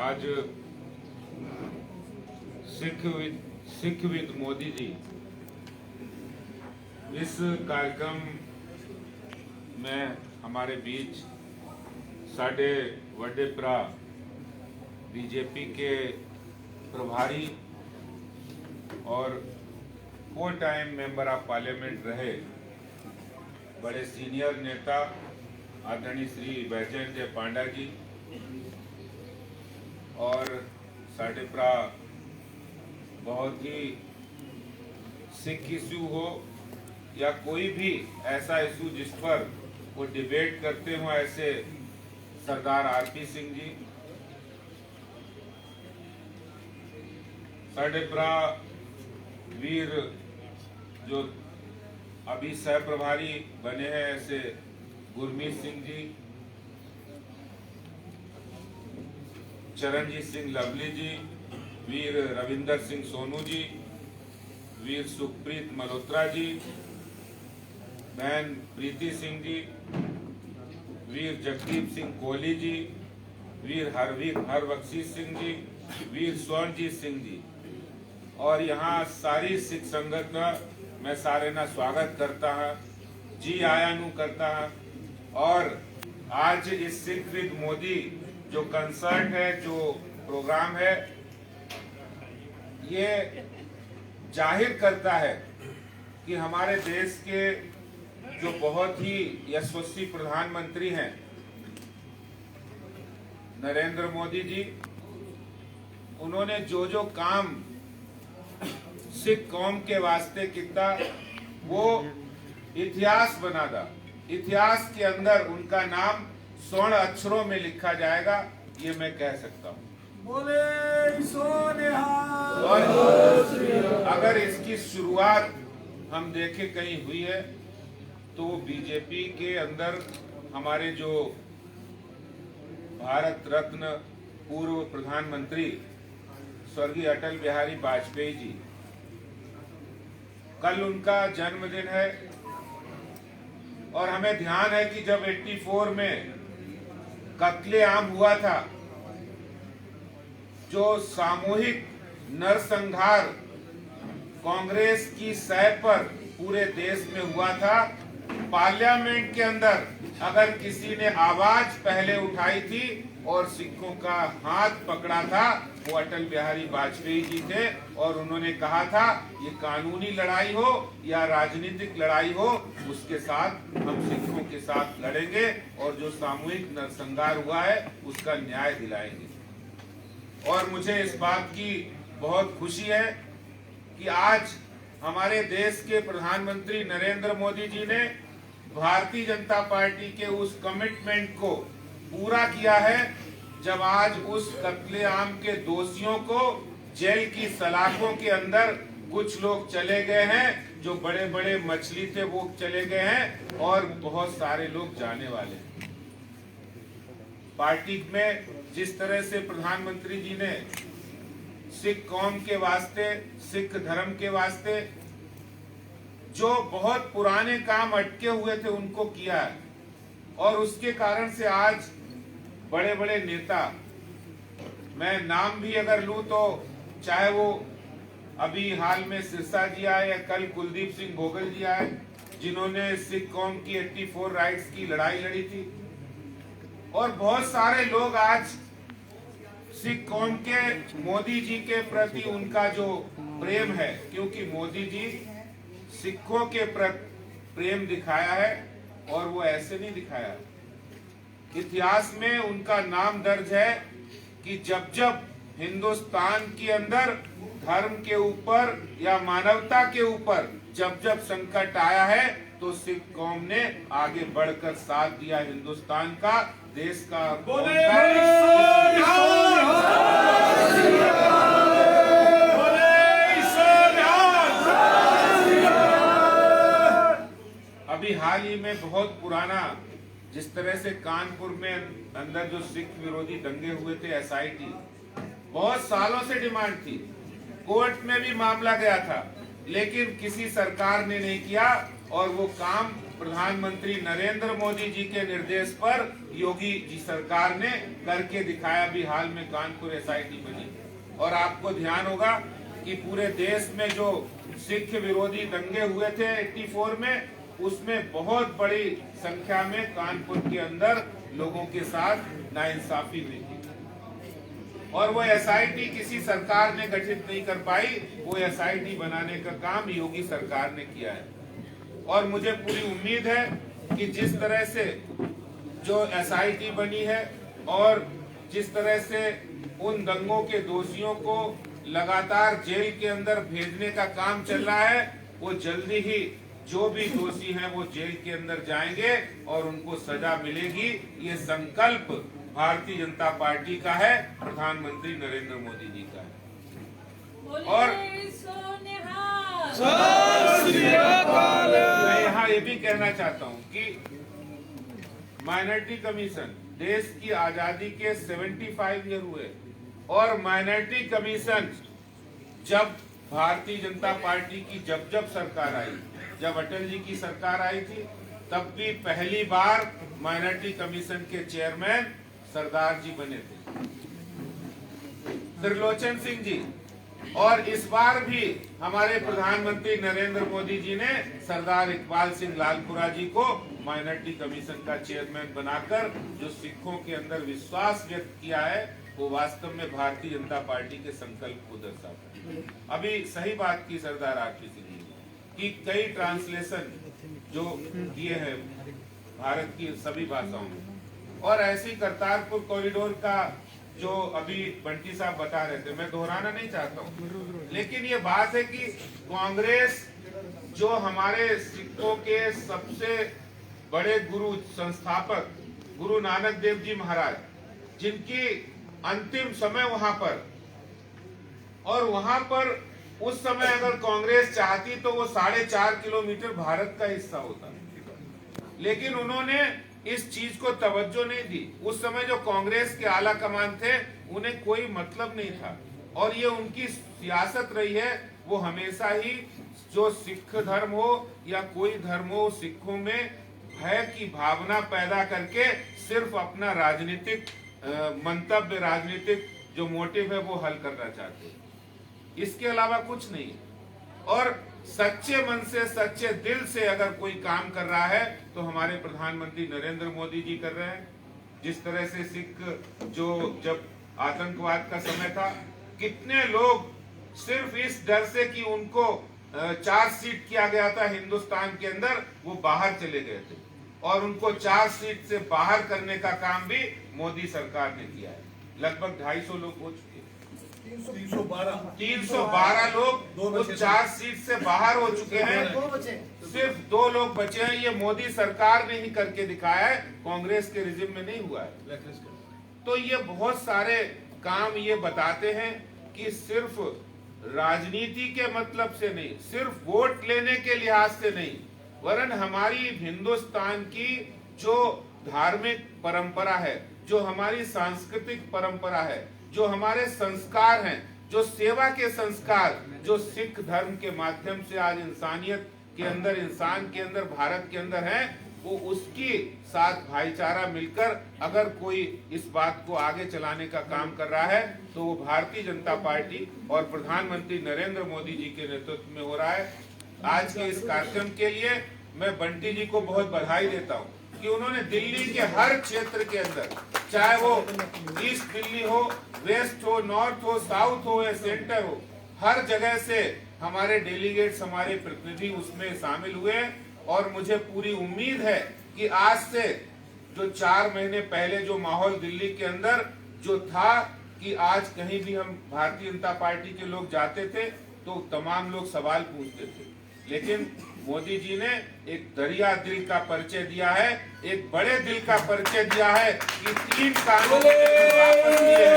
आज सिख विद मोदी जी इस कार्यक्रम में हमारे बीच साढ़े वड्डे भरा बीजेपी के प्रभारी और full time member of parliament रहे बड़े सीनियर नेता आदरणीय श्री बैजयंत पांडा जी और साढ़े भरा बहुत ही सिख इशू हो या कोई भी ऐसा इशू जिस पर वो डिबेट करते हो, ऐसे सरदार आरपी सिंह जी, साढ़े भरा वीर जो अभी सह प्रभारी बने हैं ऐसे गुरमीत सिंह जी, चरणजीत सिंह लवली जी, वीर रविंदर सिंह सोनू जी, वीर सुखप्रीत मल्होत्रा जी, बहन प्रीति सिंह जी, वीर जगदीप सिंह कोहली जी, वीर हरबख्शीश सिंह जी, वीर स्वर्णजीत सिंह जी और यहाँ सारी सिख संगत का मैं सारे ना स्वागत करता है, जी आया नु करता है। और आज इस सिख विद मोदी जो कंसर्ट है, जो प्रोग्राम है, ये जाहिर करता है कि हमारे देश के जो बहुत ही यशस्वी प्रधानमंत्री हैं नरेंद्र मोदी जी, उन्होंने जो काम सिख कौम के वास्ते किया वो इतिहास बना था। इतिहास के अंदर उनका नाम स्वर्ण अक्षरों में लिखा जाएगा, ये मैं कह सकता हूँ। बोले सोनिहाल। और अगर इसकी शुरुआत हम देखें कहीं हुई है तो बीजेपी के अंदर हमारे जो भारत रत्न पूर्व प्रधानमंत्री स्वर्गीय अटल बिहारी वाजपेयी जी, कल उनका जन्मदिन है और हमें ध्यान है कि जब 84 में कत्लेआम हुआ था, जो सामूहिक नरसंहार कांग्रेस की सह पर पूरे देश में हुआ था, पार्लियामेंट के अंदर अगर किसी ने आवाज पहले उठाई थी और सिखों का हाथ पकड़ा था वो अटल बिहारी वाजपेयी जी थे और उन्होंने कहा था ये कानूनी लड़ाई हो या राजनीतिक लड़ाई हो, उसके साथ हम सिखों के साथ लड़ेंगे और जो सामूहिक नरसंहार हुआ है उसका न्याय दिलाएंगे। और मुझे इस बात की बहुत खुशी है कि आज हमारे देश के प्रधानमंत्री नरेंद्र मोदी जी ने भारतीय जनता पार्टी के उस कमिटमेंट को पूरा किया है, जब आज उस कत्लेआम के दोषियों को जेल की सलाखों के अंदर कुछ लोग चले गए हैं, जो बड़े बड़े मछली थे वो चले गए हैं और बहुत सारे लोग जाने वाले हैं। पार्टी में जिस तरह से प्रधानमंत्री जी ने सिख कौम के वास्ते, सिख धर्म के वास्ते जो बहुत पुराने काम अटके हुए थे उनको किया है और उसके कारण से आज बड़े बड़े नेता, मैं नाम भी अगर लूं तो चाहे वो अभी हाल में सिरसा जी आए या कल कुलदीप सिंह भोगल जी आए, जिन्होंने सिख कौम की 84 राइट्स की लड़ाई लड़ी थी, और बहुत सारे लोग आज सिख कौम के मोदी जी के प्रति उनका जो प्रेम है, क्योंकि मोदी जी सिखों के प्रति प्रेम दिखाया है और वो ऐसे नहीं दिखाया। इतिहास में उनका नाम दर्ज है कि जब जब हिंदुस्तान के अंदर धर्म के ऊपर या मानवता के ऊपर जब जब संकट आया है तो सिख कौम ने आगे बढ़कर साथ दिया हिंदुस्तान का, देश का। अभी हाल ही में बहुत पुराना, जिस तरह से कानपुर में अंदर जो सिख विरोधी दंगे हुए थे, एसआईटी बहुत सालों से डिमांड थी, कोर्ट में भी मामला गया था, लेकिन किसी सरकार ने नहीं किया और वो काम प्रधानमंत्री नरेंद्र मोदी जी के निर्देश पर योगी जी सरकार ने करके दिखाया। भी हाल में कानपुर एसआईटी बनी और आपको ध्यान होगा कि पूरे देश में जो सिख विरोधी दंगे हुए थे 84 में, उसमें बहुत बड़ी संख्या में कानपुर के अंदर लोगों के साथ नाइंसाफी हुई थी और वो एसआईटी किसी सरकार ने गठित नहीं कर पाई। वो एसआईटी बनाने का काम योगी सरकार ने किया है और मुझे पूरी उम्मीद है कि जिस तरह से जो एसआईटी बनी है और जिस तरह से उन दंगों के दोषियों को लगातार जेल के अंदर भेजने का काम चल रहा है, वो जल्दी ही जो भी दोषी हैं वो जेल के अंदर जाएंगे और उनको सजा मिलेगी। ये संकल्प भारतीय जनता पार्टी का है, प्रधानमंत्री नरेंद्र मोदी जी का है। और मैं यहाँ ये भी कहना चाहता हूँ कि माइनॉरिटी कमीशन देश की आजादी के 75 ईयर हुए और माइनॉरिटी कमीशन जब भारतीय जनता पार्टी की जब सरकार आई, जब अटल जी की सरकार आई थी, तब भी पहली बार माइनॉरिटी कमीशन के चेयरमैन सरदार जी बने थे, त्रिलोचन सिंह जी। और इस बार भी हमारे प्रधानमंत्री नरेंद्र मोदी जी ने सरदार इकबाल सिंह लालपुरा जी को माइनॉरिटी कमीशन का चेयरमैन बनाकर जो सिखों के अंदर विश्वास व्यक्त किया है, वो वास्तव में भारतीय जनता पार्टी के संकल्प को दर्शाता है। अभी सही बात की सरदार आरपी सिंह जी कि कई ट्रांसलेशन जो किए हैं भारत की सभी भाषाओं में, और ऐसी करतारपुर कॉरिडोर का जो अभी बंटी साहब बता रहे थे, मैं दोहराना नहीं चाहता हूँ, लेकिन ये बात है कि कांग्रेस जो हमारे सिखों के सबसे बड़े गुरु संस्थापक गुरु नानक देव जी महाराज, जिनकी अंतिम समय वहां पर, और वहां पर उस समय अगर कांग्रेस चाहती तो वो 4.5 किलोमीटर भारत का हिस्सा होता, लेकिन उन्होंने इस चीज को तवज्जो नहीं दी। उस समय जो कांग्रेस के आला कमान थे उन्हें कोई मतलब नहीं था और ये उनकी सियासत रही है। वो हमेशा ही जो सिख धर्म हो या कोई धर्म हो, सिखों में भय की भावना पैदा करके सिर्फ अपना राजनीतिक मंतव्य, राजनीतिक जो मोटिव है वो हल करना चाहते, इसके अलावा कुछ नहीं। और सच्चे मन से, सच्चे दिल से अगर कोई काम कर रहा है तो हमारे प्रधानमंत्री नरेंद्र मोदी जी कर रहे हैं। जिस तरह से सिख जो जब आतंकवाद का समय था, कितने लोग सिर्फ इस डर से कि उनको चार्जशीट किया गया था हिंदुस्तान के अंदर, वो बाहर चले गए थे और उनको चार्जशीट से बाहर करने का काम भी मोदी सरकार ने किया है। लगभग 250 लोग हो चुके, 312 लोग उस चार्जशीट से बाहर हो चुके हैं, सिर्फ 2 लोग बचे हैं। ये मोदी सरकार ने ही करके दिखाया है, कांग्रेस के रिजिम में नहीं हुआ है। तो ये बहुत सारे काम ये बताते हैं कि सिर्फ राजनीति के मतलब से नहीं, सिर्फ वोट लेने के लिहाज से नहीं, वरन हमारी हिंदुस्तान की जो धार्मिक परंपरा है, जो हमारी सांस्कृतिक परंपरा है, जो हमारे संस्कार हैं, जो सेवा के संस्कार जो सिख धर्म के माध्यम से आज इंसानियत के अंदर, इंसान के अंदर, भारत के अंदर है, वो उसकी साथ भाईचारा मिलकर अगर कोई इस बात को आगे चलाने का काम कर रहा है तो वो भारतीय जनता पार्टी और प्रधानमंत्री नरेंद्र मोदी जी के नेतृत्व में हो रहा है। आज के इस कार्यक्रम के लिए मैं बंटी जी को बहुत बधाई देता हूँ कि उन्होंने दिल्ली के हर क्षेत्र के अंदर, चाहे वो ईस्ट दिल्ली हो, वेस्ट हो, नॉर्थ हो, साउथ हो या सेंटर हो, हर जगह से हमारे डेलीगेट्स, हमारे प्रतिनिधि उसमें शामिल हुए। और मुझे पूरी उम्मीद है कि आज से जो 4 महीने पहले जो माहौल दिल्ली के अंदर जो था कि आज कहीं भी हम भारतीय जनता पार्टी के लोग जाते थे तो तमाम लोग सवाल पूछते थे, लेकिन मोदी जी ने एक दरिया दिल का परिचय दिया है, एक बड़े दिल का परिचय दिया है कि 3 कानून वापस लिए,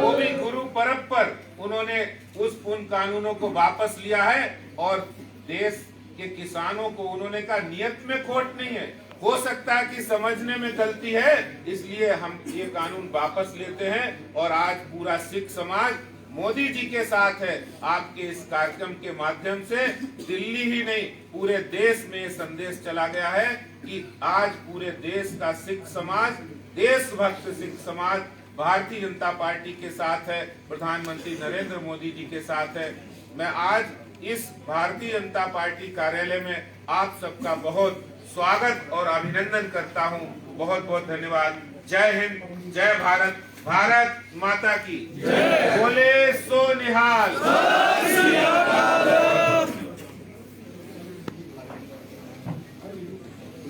वो भी गुरु पर्व पर उन्होंने उन कानूनों को वापस लिया है। और देश के किसानों को उन्होंने कहा नियत में खोट नहीं है, हो सकता है कि समझने में गलती है, इसलिए हम ये कानून वापस लेते हैं। और आज पूरा सिख समाज मोदी जी के साथ है। आपके इस कार्यक्रम के माध्यम से दिल्ली ही नहीं पूरे देश में संदेश चला गया है कि आज पूरे देश का सिख समाज, देशभक्त सिख समाज भारतीय जनता पार्टी के साथ है, प्रधानमंत्री नरेंद्र मोदी जी के साथ है। मैं आज इस भारतीय जनता पार्टी कार्यालय में आप सबका बहुत स्वागत और अभिनंदन करता हूं। बहुत बहुत धन्यवाद। जय हिंद, जय भारत, भारत माता की जय। बोले सो निहाल।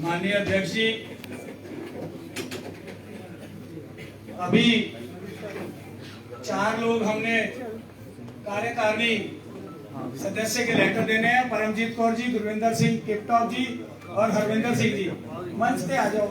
माननीय अध्यक्ष जी, अभी 4 लोग हमने कार्यकारिणी सदस्य के लेटर देने हैं। परमजीत कौर जी, गुरविंदर सिंह टिपटॉप जी और हरविंदर सिंह जी, मंच पे आ जाओ।